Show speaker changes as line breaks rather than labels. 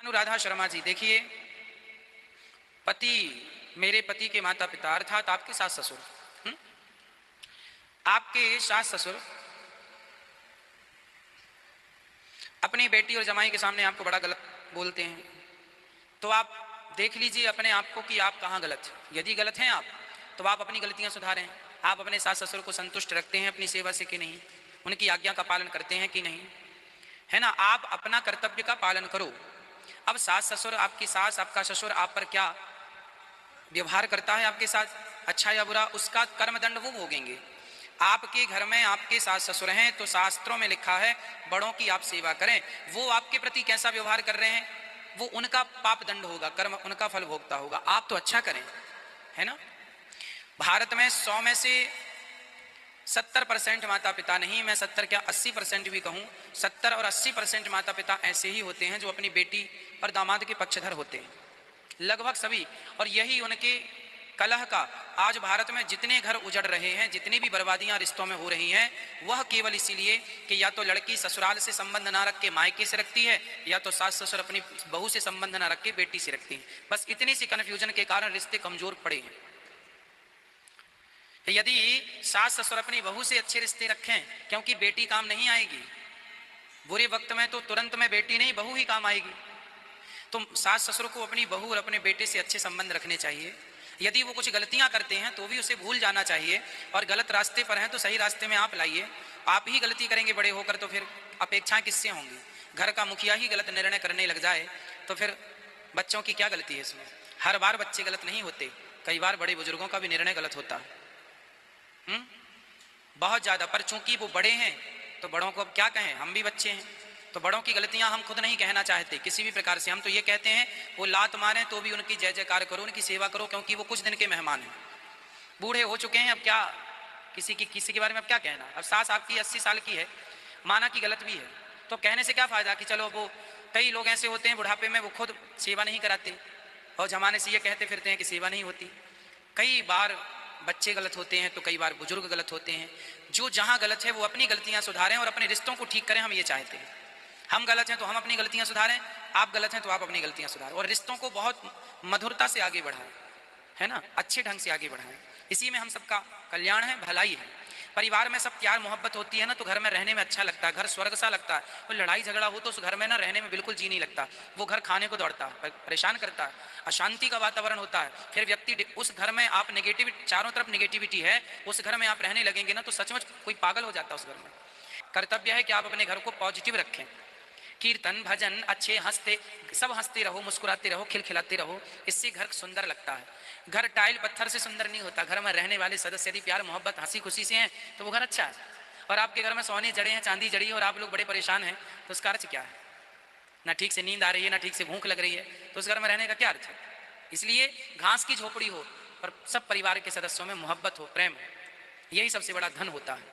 अनुराधा शर्मा जी, देखिए, पति, मेरे पति के माता पिता अर्थात आपके सास ससुर, आपके सास ससुर अपनी बेटी और जमाई के सामने आपको बड़ा गलत बोलते हैं, तो आप देख लीजिए अपने आप को कि आप कहाँ गलत हैं। यदि गलत हैं आप, तो आप अपनी गलतियां सुधारें। आप अपने सास ससुर को संतुष्ट रखते हैं अपनी सेवा से कि नहीं, उनकी आज्ञा का पालन करते हैं कि नहीं, है ना। आप अपना कर्तव्य का पालन करो। अब सास ससुर, आपकी सास, आपका ससुर आप पर क्या व्यवहार करता है आपके साथ, अच्छा या बुरा, उसका कर्मदंड वो भोगेंगे। आपके घर में आपके सास ससुर हैं तो शास्त्रों में लिखा है बड़ों की आप सेवा करें। वो आपके प्रति कैसा व्यवहार कर रहे हैं, वो उनका पाप दंड होगा, कर्म उनका फल भोगता होगा। आप तो अच्छा करें, है ना। भारत में 100 में से 70% माता पिता नहीं, मैं 70 क्या 80% भी कहूँ, 70 और 80% माता पिता ऐसे ही होते हैं जो अपनी बेटी और दामाद के पक्षधर होते हैं, लगभग सभी। और यही उनके कलह का, आज भारत में जितने घर उजड़ रहे हैं, जितनी भी बर्बादियां रिश्तों में हो रही हैं, वह केवल इसीलिए कि या तो लड़की ससुराल से संबंध ना रख के मायके से रखती है, या तो सास ससुर अपनी बहू से संबंध ना रख के बेटी से रखती है। बस इतनी सी कन्फ्यूजन के कारण रिश्ते कमजोर पड़े हैं। यदि सास ससुर अपनी बहू से अच्छे रिश्ते रखें, क्योंकि बेटी काम नहीं आएगी, बुरे वक्त में तो तुरंत में बेटी नहीं बहू ही काम आएगी, तो सास ससुर को अपनी बहू और अपने बेटे से अच्छे संबंध रखने चाहिए। यदि वो कुछ गलतियां करते हैं तो भी उसे भूल जाना चाहिए, और गलत रास्ते पर हैं तो सही रास्ते में आप लाइए। आप ही गलती करेंगे बड़े होकर तो फिर अपेक्षाएं किससे होंगी। घर का मुखिया ही गलत निर्णय करने लग जाए तो फिर बच्चों की क्या गलती है इसमें। हर बार बच्चे गलत नहीं होते, कई बार बड़े बुजुर्गों का भी निर्णय गलत होता है, बहुत ज्यादा। पर चूंकि वो बड़े हैं तो बड़ों को अब क्या कहें, हम भी बच्चे हैं, तो बड़ों की गलतियां हम खुद नहीं कहना चाहते किसी भी प्रकार से। हम तो ये कहते हैं वो लात मारें तो भी उनकी जय जयकार करो, उनकी सेवा करो, क्योंकि वो कुछ दिन के मेहमान हैं, बूढ़े हो चुके हैं। अब क्या किसी के बारे में अब क्या कहना। अब सास आपकी 80 साल की है, माना कि गलत भी है, तो कहने से क्या फायदा कि चलो, वो कई लोग ऐसे होते हैं बुढ़ापे में वो खुद सेवा नहीं कराते और जमाने से ये कहते फिरते हैं कि सेवा नहीं होती। कई बार बच्चे गलत होते हैं तो कई बार बुजुर्ग गलत होते हैं। जो जहां गलत है वो अपनी गलतियां सुधारें और अपने रिश्तों को ठीक करें, हम ये चाहते हैं। हम गलत हैं तो हम अपनी गलतियां सुधारें, आप गलत हैं तो आप अपनी गलतियां सुधारें, और रिश्तों को बहुत मधुरता से आगे बढ़ाएं, है ना, अच्छे ढंग से आगे बढ़ाएं। इसी में हम सबका कल्याण है, भलाई है। परिवार में सब प्यार मोहब्बत होती है ना, तो घर में रहने में अच्छा लगता है, घर स्वर्ग सा लगता है। वो लड़ाई झगड़ा हो तो उस घर में ना रहने में बिल्कुल जी नहीं लगता, वो घर खाने को दौड़ता है, परेशान करता है, अशांति का वातावरण होता है। फिर व्यक्ति उस घर में, आप नेगेटिविटी, चारों तरफ नेगेटिविटी है, उस घर में आप रहने लगेंगे ना तो सचमुच कोई पागल हो जाता है उस घर में। कर्तव्य है कि आप अपने घर को पॉजिटिव रखें, कीर्तन भजन अच्छे, हंसते, सब हंसते रहो, मुस्कुराते रहो, खिलखिलाते रहो, इससे घर सुंदर लगता है। घर टाइल पत्थर से सुंदर नहीं होता, घर में रहने वाले सदस्य यदि प्यार मोहब्बत हंसी खुशी से हैं तो वो घर अच्छा है। और आपके घर में सोने जड़े हैं, चांदी जड़ी है और आप लोग बड़े परेशान हैं, तो उसका अर्थ क्या है। ना ठीक से नींद आ रही है, ना ठीक से भूख लग रही है, तो उस घर में रहने का क्या अर्थ है। इसलिए घास की झोपड़ी हो और सब परिवार के सदस्यों में मोहब्बत हो, प्रेम हो, यही सबसे बड़ा धन होता है।